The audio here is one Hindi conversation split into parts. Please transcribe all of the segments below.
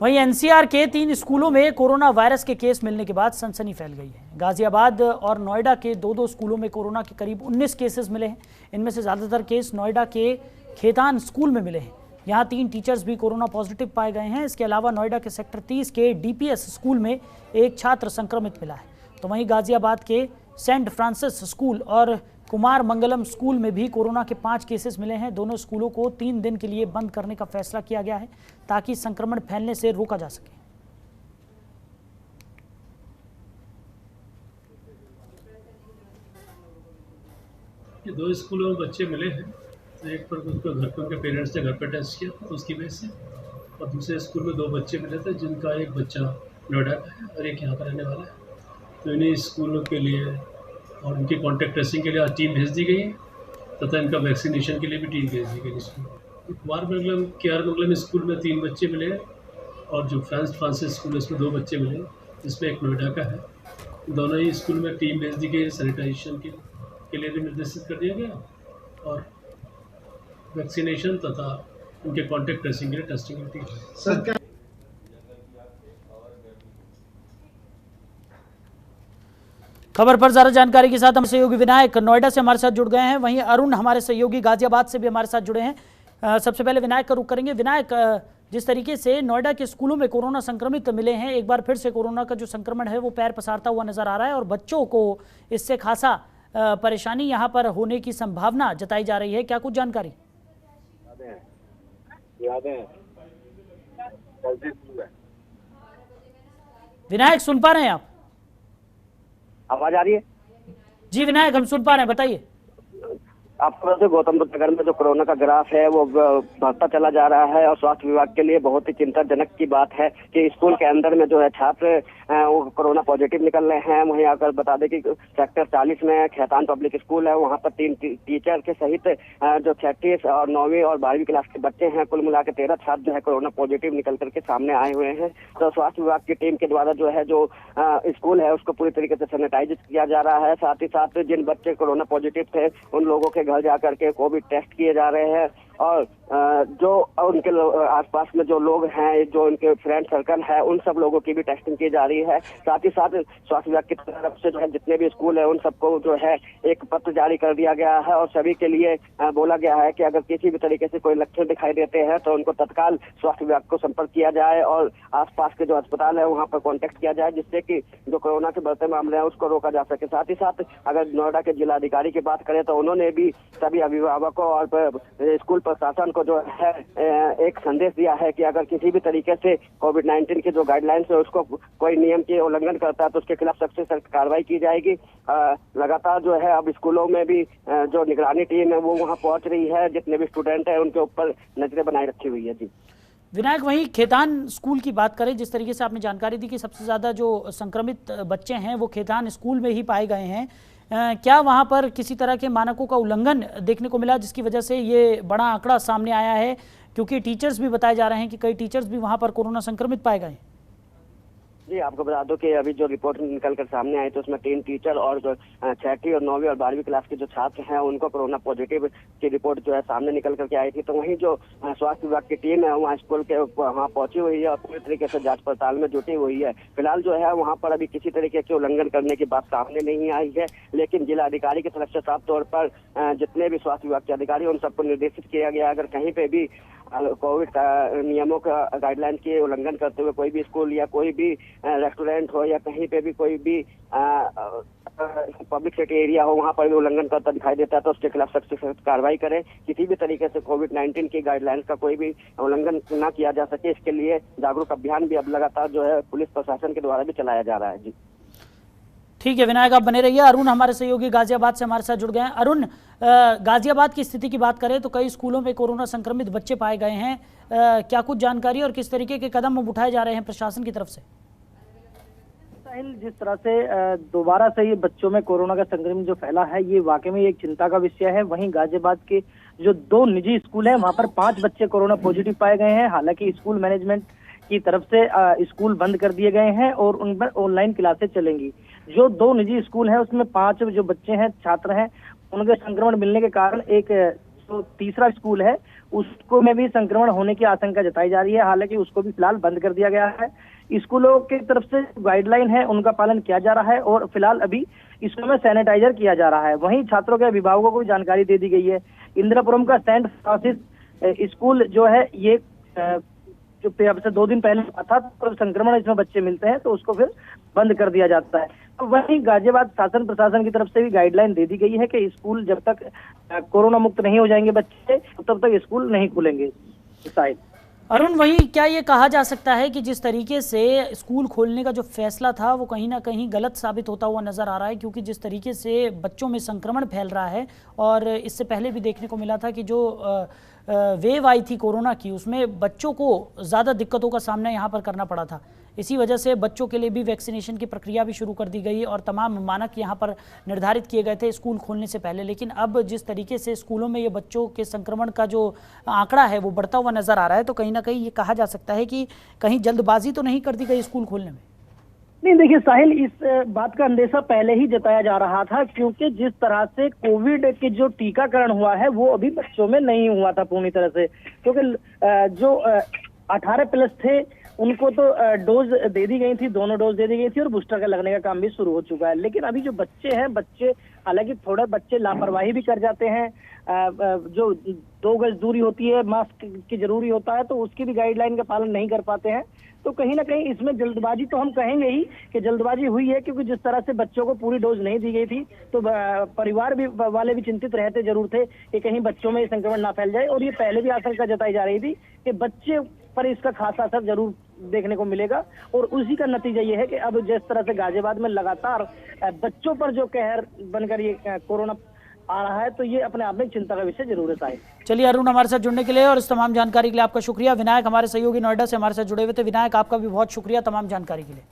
वहीं एनसीआर के 3 स्कूलों में कोरोना वायरस के केस मिलने के बाद सनसनी फैल गई है। गाजियाबाद और नोएडा के दो स्कूलों में कोरोना के करीब 19 केसेस मिले हैं। इनमें से ज़्यादातर केस नोएडा के खेतान स्कूल में मिले हैं। यहाँ 3 टीचर्स भी कोरोना पॉजिटिव पाए गए हैं। इसके अलावा नोएडा के सेक्टर 30 के डीपीएस स्कूल में एक छात्र संक्रमित मिला है। तो वहीं गाजियाबाद के सेंट फ्रांसिस स्कूल और कुमार मंगलम स्कूल में भी कोरोना के 5 केसेस मिले हैं। दोनों स्कूलों को 3 दिन के लिए बंद करने का फैसला किया गया है ताकि संक्रमण फैलने से रोका जा सके। ये 2 स्कूलों में बच्चे मिले हैं। तो एक पर उनको घर पे उनके पेरेंट्स ने घर पर टेस्ट किया था उसकी वजह से, और दूसरे स्कूल में 2 बच्चे मिले थे जिनका एक बच्चा नोएडा का है और एक यहाँ का रहने वाला है। तो इन्हीं स्कूलों के लिए और उनकी कॉन्टैक्ट ट्रेसिंग के लिए आज टीम भेज दी गई है तथा इनका वैक्सीनेशन के लिए भी टीम भेज दी गई स्कूल। कुमार मंगलम के स्कूल में 3 बच्चे मिले हैं और जो फ्रांसिस स्कूल है उसमें 2 बच्चे मिले हैं जिसमें एक नोएडा का है। दोनों ही स्कूल में टीम भेज दी गई, सैनिटाइजेशन के लिए भी निर्देशित कर दिया गया और वैक्सीनेशन तथा उनके कॉन्टैक्ट ट्रेसिंग के लिए टेस्टिंग की टीम। खबर पर ज्यादा जानकारी के साथ हम सहयोगी विनायक नोएडा से हमारे साथ जुड़ गए हैं। वहीं अरुण हमारे सहयोगी गाजियाबाद से भी हमारे साथ जुड़े हैं। सबसे पहले विनायक का रुख करेंगे। विनायक, जिस तरीके से नोएडा के स्कूलों में कोरोना संक्रमित मिले हैं, एक बार फिर से कोरोना का जो संक्रमण है वो पैर पसारता हुआ नजर आ रहा है और बच्चों को इससे खासा परेशानी यहाँ पर होने की संभावना जताई जा रही है। क्या कुछ जानकारी? विनायक, सुन पा रहे हैं आप? आवाज आ रही है? जी विनायक, हम सुन पा रहे हैं, बताइए। आपको वैसे गौतम बुद्ध नगर में जो कोरोना का ग्राफ है वो बढ़ता चला जा रहा है और स्वास्थ्य विभाग के लिए बहुत ही चिंताजनक की बात है कि स्कूल के अंदर में जो है छात्र वो कोरोना पॉजिटिव निकल रहे हैं। वहीं आकर बता दें कि सेक्टर 40 में खेतान पब्लिक स्कूल है, वहाँ पर 3 टीचर के सहित जो 36 और 9वीं और 12वीं क्लास के बच्चे हैं, कुल मिला के 13 छात्र जो है कोरोना पॉजिटिव निकल करके सामने आए हुए हैं। तो स्वास्थ्य विभाग की टीम के द्वारा जो है जो स्कूल है उसको पूरी तरीके से सैनिटाइज किया जा रहा है। साथ ही साथ जिन बच्चे कोरोना पॉजिटिव थे उन लोगों के घर जाकर के कोविड टेस्ट किए जा रहे हैं और जो उनके आसपास में जो लोग हैं, जो उनके फ्रेंड सर्कल है, उन सब लोगों की भी टेस्टिंग की जा रही है। साथ ही साथ स्वास्थ्य विभाग की तरफ से जो है जितने भी स्कूल है उन सबको जो है एक पत्र जारी कर दिया गया है और सभी के लिए बोला गया है कि अगर किसी भी तरीके से कोई लक्षण दिखाई देते हैं तो उनको तत्काल स्वास्थ्य विभाग को संपर्क किया जाए और आसपास के जो अस्पताल है वहाँ पर कॉन्टेक्ट किया जाए, जिससे कि जो कोरोना के बढ़ते मामले हैं उसको रोका जा सके। साथ ही साथ अगर नोएडा के जिलाधिकारी की बात करें तो उन्होंने भी सभी अभिभावकों और स्कूल प्रशासन को जो है एक संदेश दिया है कि अगर किसी भी तरीके से कोविड-19 के जो गाइडलाइंस है उसको कोई नियम के उल्लंघन करता है तो उसके खिलाफ सख्त से सख्त कार्रवाई की जाएगी। लगातार जो है अब स्कूलों में भी जो निगरानी टीम है वो वहाँ पहुंच रही है, जितने भी स्टूडेंट है उनके ऊपर नजरें बनाए रखी हुई है। जी विनायक, वहीं खेतान स्कूल की बात करें, जिस तरीके से आपने जानकारी दी कि सबसे ज़्यादा जो संक्रमित बच्चे हैं वो खेतान स्कूल में ही पाए गए हैं, क्या वहां पर किसी तरह के मानकों का उल्लंघन देखने को मिला जिसकी वजह से ये बड़ा आंकड़ा सामने आया है? क्योंकि टीचर्स भी बताए जा रहे हैं कि कई टीचर्स भी वहां पर कोरोना संक्रमित पाए गए। जी, आपको बता दो कि अभी जो रिपोर्ट निकल कर सामने आई तो उसमें 3 टीचर और जो 6वीं और 9वीं और 12वीं क्लास के जो छात्र हैं उनको कोरोना पॉजिटिव की रिपोर्ट जो है सामने निकल करके आई थी। तो वहीं जो स्वास्थ्य विभाग की टीम है वहाँ स्कूल के वहाँ पहुंची हुई है और पूरी तरीके से जांच पड़ताल में जुटी हुई है। फिलहाल जो है वहाँ पर अभी किसी तरीके के उल्लंघन करने की बात सामने नहीं आई है, लेकिन जिला अधिकारी की तरफ से साफ तौर पर जितने भी स्वास्थ्य विभाग के अधिकारी उन सबको निर्देशित किया गया, अगर कहीं पे भी कोविड का नियमों का गाइडलाइन के उल्लंघन करते हुए कोई भी स्कूल या कोई भी रेस्टोरेंट हो या कहीं पे भी कोई भी पब्लिक सिटी एरिया हो वहाँ पर भी उल्लंघन करता दिखाई देता है तो उसके खिलाफ सख्त से सख्त कार्रवाई करें। किसी भी तरीके से कोविड-19 की गाइडलाइंस का कोई भी उल्लंघन ना किया जा सके, इसके लिए जागरूक अभियान भी अब लगातार जो है पुलिस प्रशासन के द्वारा भी चलाया जा रहा है। जी ठीक है विनायक, आप बने रहिए। अरुण हमारे सहयोगी गाजियाबाद से हमारे साथ जुड़ गए हैं। अरुण, गाजियाबाद की स्थिति की बात करें तो कई स्कूलों में कोरोना संक्रमित बच्चे पाए गए हैं, क्या कुछ जानकारी और किस तरीके के कदम उठाए जा रहे हैं प्रशासन की तरफ से? जिस तरह से दोबारा से ये बच्चों में कोरोना का संक्रमण जो फैला है ये वाकई में एक चिंता का विषय है। वहीं गाजियाबाद के जो 2 निजी स्कूल हैं वहां पर 5 बच्चे कोरोना पॉजिटिव पाए गए हैं। हालांकि स्कूल मैनेजमेंट की तरफ से स्कूल बंद कर दिए गए हैं और उन पर ऑनलाइन क्लासेस चलेंगी। जो 2 निजी स्कूल हैं उसमें 5 जो बच्चे हैं, छात्र हैं, उनके संक्रमण मिलने के कारण एक जो तीसरा स्कूल है उसको में भी संक्रमण होने की आशंका जताई जा रही है। हालांकि उसको भी फिलहाल बंद कर दिया गया है। स्कूलों की तरफ से गाइडलाइन है उनका पालन किया जा रहा है और फिलहाल अभी स्कूल में सैनिटाइजर किया जा रहा है। वहीं छात्रों के अभिभावकों को भी जानकारी दे दी गई है। इंदिरापुरम का सेंट फ्रांसिस स्कूल जो है ये जो अब से 2 दिन पहले था तो संक्रमण इसमें बच्चे मिलते हैं तो उसको फिर बंद कर दिया जाता है। तो वहीं गाजियाबाद शासन प्रशासन की तरफ से भी गाइडलाइन दे दी गई है कि स्कूल जब तक कोरोना मुक्त नहीं हो जाएंगे बच्चे तब तक स्कूल नहीं खुलेंगे। शायद अरुण, वहीं क्या ये कहा जा सकता है कि जिस तरीके से स्कूल खोलने का जो फैसला था वो कहीं ना कहीं गलत साबित होता हुआ नजर आ रहा है, क्योंकि जिस तरीके से बच्चों में संक्रमण फैल रहा है और इससे पहले भी देखने को मिला था कि जो वेव आई थी कोरोना की उसमें बच्चों को ज़्यादा दिक्कतों का सामना यहाँ पर करना पड़ा था। इसी वजह से बच्चों के लिए भी वैक्सीनेशन की प्रक्रिया भी शुरू कर दी गई और तमाम मानक यहाँ पर निर्धारित किए गए थे स्कूल खोलने से पहले। लेकिन अब जिस तरीके से स्कूलों में ये बच्चों के संक्रमण का जो आंकड़ा है वो बढ़ता हुआ नज़र आ रहा है, तो कहीं ना कहीं ये कहा जा सकता है कि कहीं जल्दबाजी तो नहीं कर दी गई स्कूल खोलने में। नहीं, देखिए साहिल, इस बात का अंदेशा पहले ही जताया जा रहा था, क्योंकि जिस तरह से कोविड के जो टीकाकरण हुआ है वो अभी बच्चों में नहीं हुआ था पूरी तरह से, क्योंकि जो 18+ थे उनको तो डोज दे दी गई थी, दोनों डोज दे दी गई थी और बूस्टर का लगने का काम भी शुरू हो चुका है। लेकिन अभी जो बच्चे हैं, हालांकि थोड़े बच्चे लापरवाही भी कर जाते हैं, जो 2 गज दूरी होती है, मास्क की जरूरी होता है, तो उसकी भी गाइडलाइन का पालन नहीं कर पाते हैं। तो कहीं ना कहीं इसमें जल्दबाजी तो हम कहेंगे ही कि जल्दबाजी हुई है, क्योंकि जिस तरह से बच्चों को पूरी डोज नहीं दी गई थी तो परिवार भी वाले भी चिंतित रहते जरूर थे कि कहीं बच्चों में संक्रमण ना फैल जाए। और ये पहले भी आशंका जताई जा रही थी कि बच्चे पर इसका खासा असर जरूर देखने को मिलेगा। और उसी का नतीजा ये है कि अब जिस तरह से गाजियाबाद में लगातार बच्चों पर जो कहर बनकर ये कोरोना आ रहा है, तो ये अपने आप में चिंता का विषय जरूर है। चलिए अरुण, हमारे साथ जुड़ने के लिए और इस तमाम जानकारी के लिए आपका शुक्रिया। विनायक हमारे सहयोगी नोएडा से हमारे साथ जुड़े हुए थे। विनायक, आपका भी बहुत शुक्रिया तमाम जानकारी के लिए।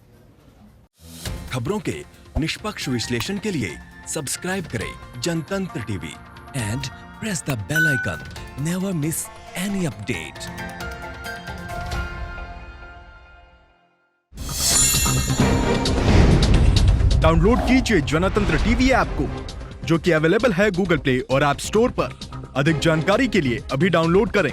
खबरों के निष्पक्ष विश्लेषण के लिए सब्सक्राइब करें Jantantra TV and press the bell icon. Never miss any update. Download कीजिए जनतंत्र टीवी ऐप को, जो कि अवेलेबल है गूगल प्ले और ऐप स्टोर पर। अधिक जानकारी के लिए अभी डाउनलोड करें।